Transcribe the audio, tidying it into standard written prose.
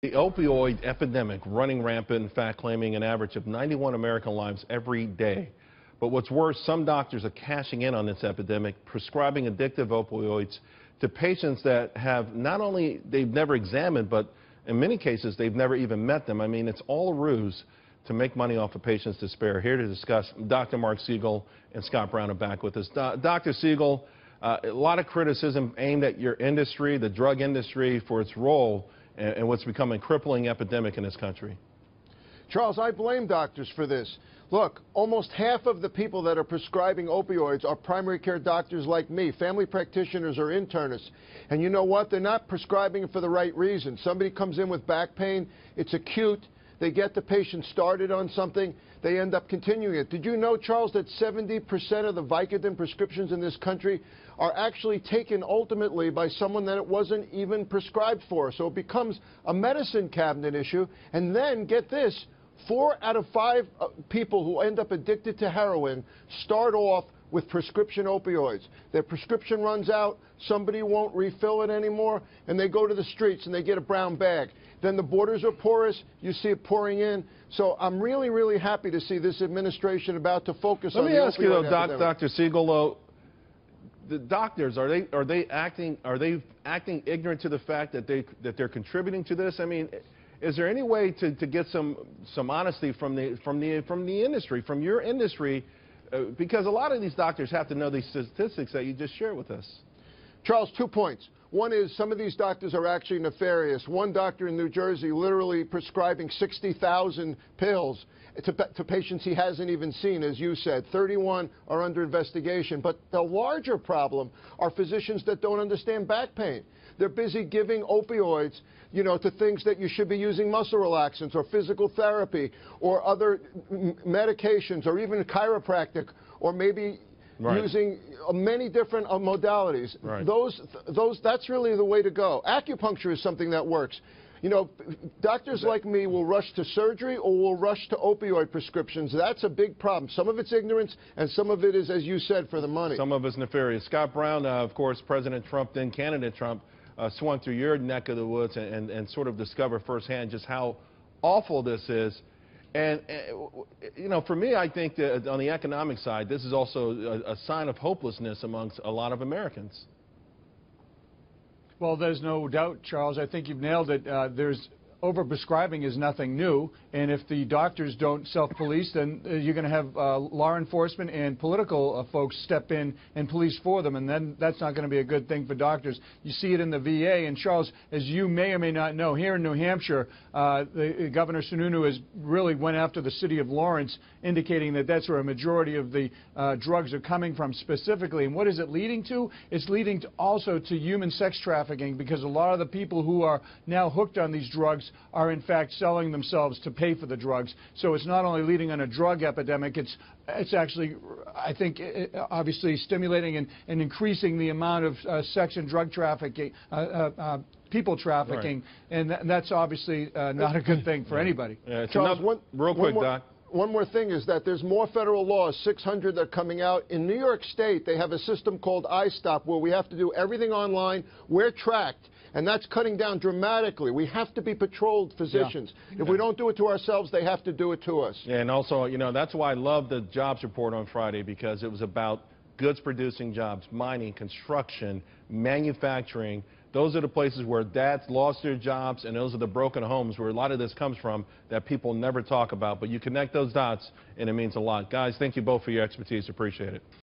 The opioid epidemic running rampant, in fact, claiming an average of 91 American lives every day. But what's worse, some doctors are cashing in on this epidemic, prescribing addictive opioids to patients that have not only they've never examined, but in many cases they've never even met them. I mean, it's all a ruse to make money off of patients' despair. Here to discuss, Dr. Marc Siegel and Scott Brown are back with us. Dr. Siegel, a lot of criticism aimed at your industry, the drug industry, for its role and what's become a crippling epidemic in this country. Charles, I blame doctors for this. Look, almost half of the people that are prescribing opioids are primary care doctors like me, family practitioners or internists. And you know what? They're not prescribing it for the right reason. Somebody comes in with back pain, it's acute, they get the patient started on something, they end up continuing it. Did you know, Charles, that 70% of the Vicodin prescriptions in this country are actually taken ultimately by someone that it wasn't even prescribed for? So it becomes a medicine cabinet issue. And then, get this, 4 out of 5 people who end up addicted to heroin start off with prescription opioids. Their prescription runs out, somebody won't refill it anymore, and they go to the streets and they get a brown bag. Then the borders are porous, you see it pouring in. So I'm really, really happy to see this administration about to focus on the opioid epidemic. Let me ask you, though, Dr. Siegel, though, the doctors, are they acting ignorant to the fact that they're contributing to this? I mean, is there any way to get some honesty from the industry, from your industry, because a lot of these doctors have to know these statistics that you just shared with us? Charles, 2 points. One is some of these doctors are actually nefarious. One doctor in New Jersey literally prescribing 60,000 pills to patients he hasn't even seen, as you said. 31 are under investigation. But the larger problem are physicians that don't understand back pain. They're busy giving opioids, you know, to things that you should be using muscle relaxants or physical therapy or other medications or even chiropractic or maybe using many different modalities. That's really the way to go. Acupuncture is something that works. You know, doctors like me will rush to surgery or will rush to opioid prescriptions. That's a big problem. Some of it's ignorance, and some of it is, as you said, for the money. Some of it's nefarious. Scott Brown, of course, President Trump, then candidate Trump, swung through your neck of the woods and sort of discovered firsthand just how awful this is. And, you know, for me, I think that on the economic side, this is also a sign of hopelessness amongst a lot of Americans. Well, there's no doubt, Charles. I think you've nailed it. Overprescribing is nothing new, and if the doctors don't self-police, then you're going to have law enforcement and political folks step in and police for them, and then that's not going to be a good thing for doctors. You see it in the VA, and Charles, as you may or may not know, here in New Hampshire, Governor Sununu has really went after the city of Lawrence, indicating that that's where a majority of the drugs are coming from specifically. And what is it leading to? It's leading to also to human sex trafficking, because a lot of the people who are now hooked on these drugs are in fact selling themselves to pay for the drugs. So it's not only leading on a drug epidemic, it's actually, I think, obviously stimulating and increasing the amount of sex and drug trafficking, people trafficking, and that's obviously not a good thing for anybody. Charles, real quick, Doc. One more thing is that there's more federal laws, 600 that are coming out. In New York State, they have a system called iStop where we have to do everything online. We're tracked, and that's cutting down dramatically. We have to be patrolled physicians. If we don't do it to ourselves, they have to do it to us. Yeah, and also, you know, that's why I love the jobs report on Friday, because it was about goods-producing jobs, mining, construction, manufacturing. Those are the places where dads lost their jobs, and those are the broken homes where a lot of this comes from that people never talk about. But you connect those dots, and it means a lot. Guys, thank you both for your expertise. Appreciate it.